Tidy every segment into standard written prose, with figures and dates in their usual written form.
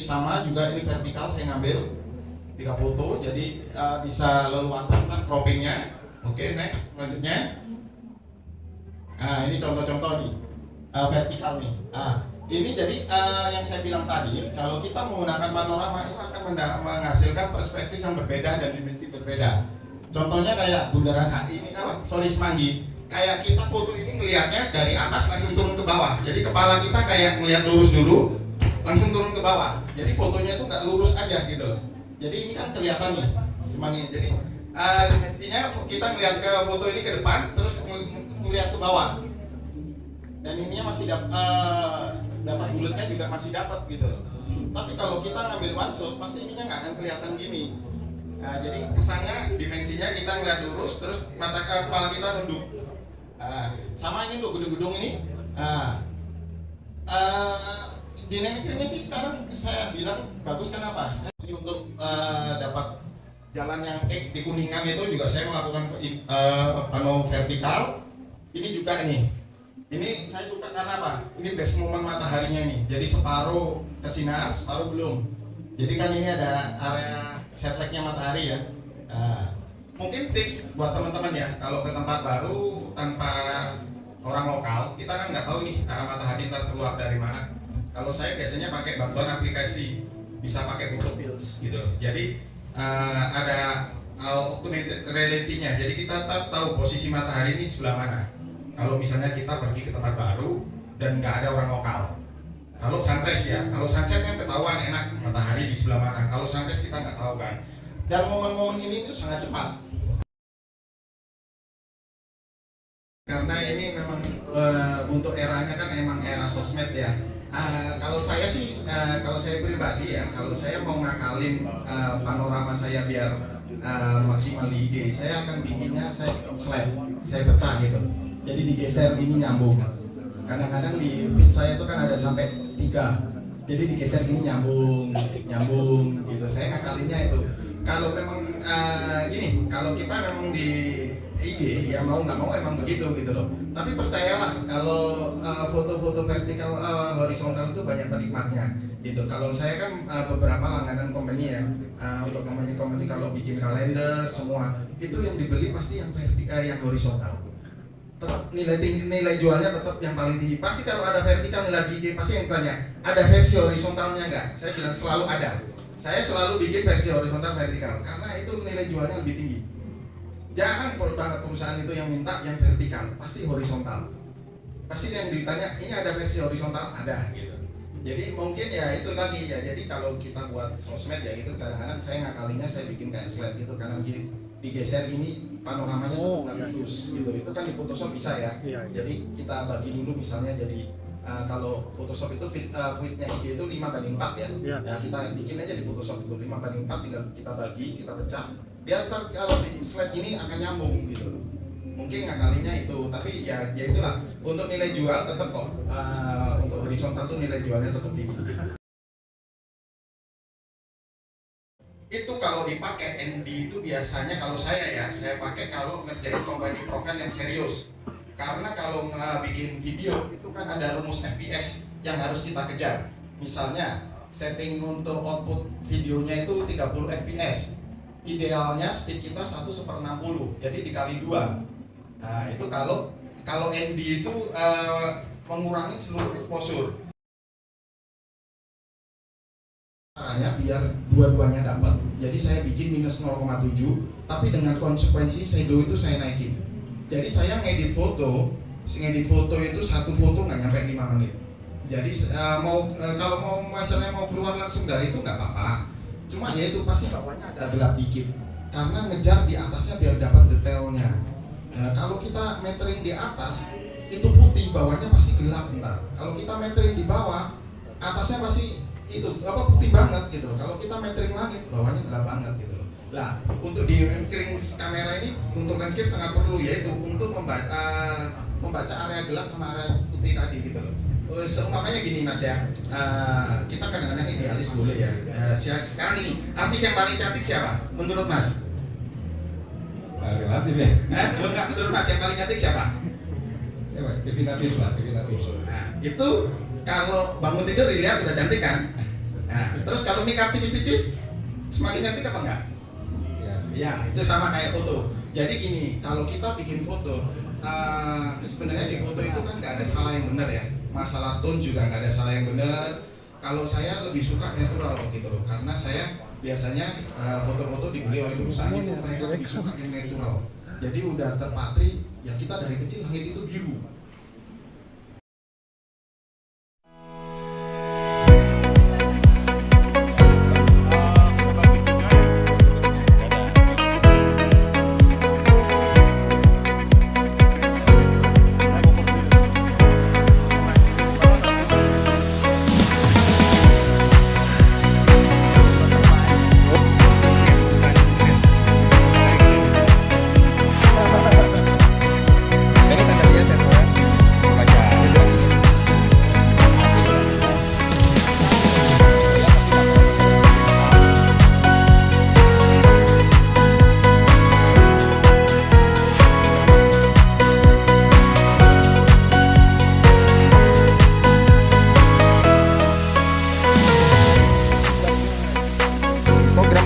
sama juga ini vertikal saya ngambil 3 foto, jadi bisa leluasa kan croppingnya. Oke, next selanjutnya. Nah ini contoh-contoh nih vertikal nih. Ini jadi yang saya bilang tadi, kalau kita menggunakan panorama itu akan menghasilkan perspektif yang berbeda dan dimensi berbeda. Contohnya kayak Bundaran HI ini Semanggi. Kayak kita foto ini melihatnya dari atas langsung turun ke bawah. Jadi kepala kita kayak ngelihat lurus dulu, langsung turun ke bawah. Jadi fotonya itu nggak lurus aja gitu loh. Jadi ini kan kelihatan nih Semanggi. Jadi dimensinya kita melihat ke foto ini ke depan, terus melihat ke bawah. Dan ininya masih dapat bulatnya juga masih dapat gitu loh. Tapi kalau kita ngambil one shot, pasti ininya nggak akan kelihatan gini. Jadi kesannya dimensinya kita ngeliat lurus, terus mata kepala kita nunduk. Sama ini untuk gedung-gedung ini. Dinamikanya sih sekarang saya bilang bagus. Kenapa? Jadi untuk dapat jalan yang di Kuningan itu juga saya melakukan pano vertikal. Ini juga ini saya suka karena apa? Ini best moment mataharinya nih. Jadi separuh kesinar, separuh belum. Jadi kan ini ada area setbacknya matahari ya. Mungkin tips buat teman-teman ya, kalau ke tempat baru tanpa orang lokal, kita kan nggak tahu nih arah matahari ntar keluar dari mana. Kalau saya biasanya pakai bantuan aplikasi, bisa pakai Google Fields gitu loh. Jadi ada augmented reality-nya. Jadi kita tahu posisi matahari ini sebelah mana. Kalau misalnya kita pergi ke tempat baru dan nggak ada orang lokal. Kalau sunrise ya, kalau sunset kan ketahuan enak matahari di sebelah mana. Kalau sunrise kita nggak tahu kan. Dan momen-momen ini tuh sangat cepat. Karena ini memang untuk eranya kan emang era sosmed ya. Kalau saya sih, kalau saya pribadi ya, kalau saya mau ngakalin panorama saya biar maksimal di IG, saya akan bikinnya saya slide, saya pecah gitu. Jadi digeser gini nyambung. Kadang-kadang di feed saya itu kan ada sampai 3. Jadi digeser gini nyambung gitu. Saya ngakalinnya itu. Kalau memang gini, kalau kita memang di IG ya mau nggak mau emang begitu gitu loh. Tapi percayalah kalau foto-foto vertikal horizontal itu banyak penikmatnya gitu. Kalau saya kan beberapa langganan company ya, untuk company kalau bikin kalender semua itu yang dibeli pasti yang yang horizontal. Tetap nilai jualnya tetap yang paling tinggi. Pasti kalau ada vertikal nilai bikin pasti yang tanya ada versi horizontalnya nggak? Saya bilang selalu ada. Saya selalu bikin versi horizontal vertikal karena itu nilai jualnya lebih tinggi. Jarang banget perusahaan itu yang minta yang vertikal, pasti horizontal. Pasti yang ditanya ini ada versi horizontal, ada gitu. Jadi mungkin ya itu lagi ya. Jadi kalau kita buat sosmed ya itu kadang-kadang saya ngakalinya saya bikin kayak slide gitu karena digeser ini panoramanya tetap nggak putus gitu. Itu kan di Photoshop bisa ya. Jadi kita bagi dulu misalnya jadi kalau Photoshop itu fitnya IG itu 5:4 ya. Ya kita bikin aja di Photoshop itu 5:4 tinggal kita bagi, kita pecah. Dia ntar kalau di slide ini akan nyambung gitu. Mungkin ngakalinya itu, tapi ya itulah untuk nilai jual tetap kok. Untuk horizontal tuh nilai jualnya tetap tinggi. Itu kalau dipakai ND itu biasanya kalau saya pakai kalau ngerjain company profile yang serius. Karena kalau bikin video itu kan ada rumus FPS yang harus kita kejar. Misalnya setting untuk output videonya itu 30 fps. Idealnya speed kita 1/60, jadi dikali 2. Nah itu kalau ND itu mengurangi seluruh exposure. Caranya biar dua-duanya dapat. Jadi saya bikin minus 0,7, tapi dengan konsekuensi shadow itu saya naikin. Jadi saya ngedit foto itu satu foto nggak nyampe 5 menit. Jadi kalau mau misalnya mau keluar langsung dari itu nggak apa-apa. Cuma ya itu pasti bawahnya ada gelap dikit. Karena ngejar di atasnya biar dapat detailnya. Nah, kalau kita metering di atas itu putih, bawahnya pasti gelap ntar. Kalau kita metering di bawah, atasnya pasti itu putih banget gitu. Kalau kita metering langit, bawahnya gelap banget gitu loh. Nah, untuk di metering kamera ini untuk landscape sangat perlu yaitu untuk membaca area gelap sama area putih tadi gitu loh. Seumpamanya gini mas ya, kita kadang-kadang idealis boleh ya. Sekarang ini artis yang paling cantik siapa? Menurut mas? Relatif ya. Enggak, menurut mas yang paling cantik siapa? Siapa? Pevita Pierce lah, Pevita Pierce. Nah, itu kalau bangun tidur dilihat udah cantik kan? Nah, terus kalau mic up tipis-tipis, semakin cantik apa enggak? Ya, itu sama kayak foto. Jadi gini, kalau kita bikin foto, sebenarnya di foto itu kan nggak ada salah yang benar ya. Masalah tone juga nggak ada salah yang benar. Kalau saya lebih suka natural gitu loh, karena saya biasanya foto-foto dibeli oleh perusahaan itu mereka lebih suka yang natural. Jadi udah terpatri, ya kita dari kecil langit itu biru.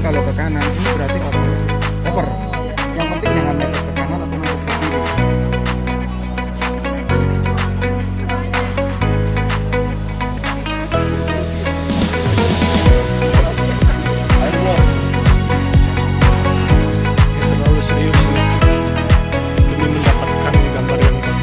Kalau ke kanan ini berarti over. Yang penting jangan mepet ke kanan atau mepet ke kiri. Terlalu serius nih demi mendapatkan gambar yang bagus.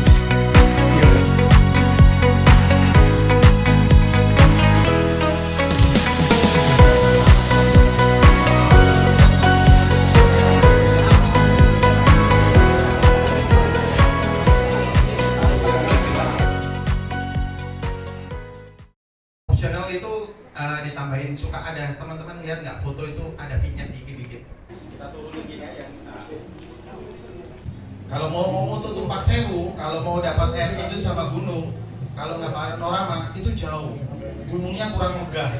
Opsional itu ditambahin, suka ada teman-teman lihat nggak foto itu ada vignette dikit-dikit. Kita turunin gini aja. Kalau mau foto Tumpak Sewu, kalau mau dapat air terjun sama gunung, kalau nggak panorama itu jauh, gunungnya kurang megah.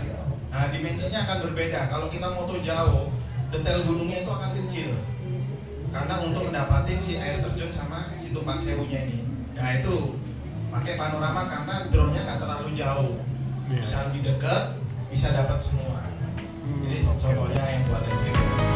Nah, dimensinya akan berbeda. Kalau kita foto jauh, detail gunungnya itu akan kecil. Karena untuk mendapatin si air terjun sama si Tumpak Sewunya ini. Nah itu pakai panorama karena drone-nya nggak terlalu jauh. Bisa lebih dekat, bisa dapat semua. Jadi contohnya yang buat landscape.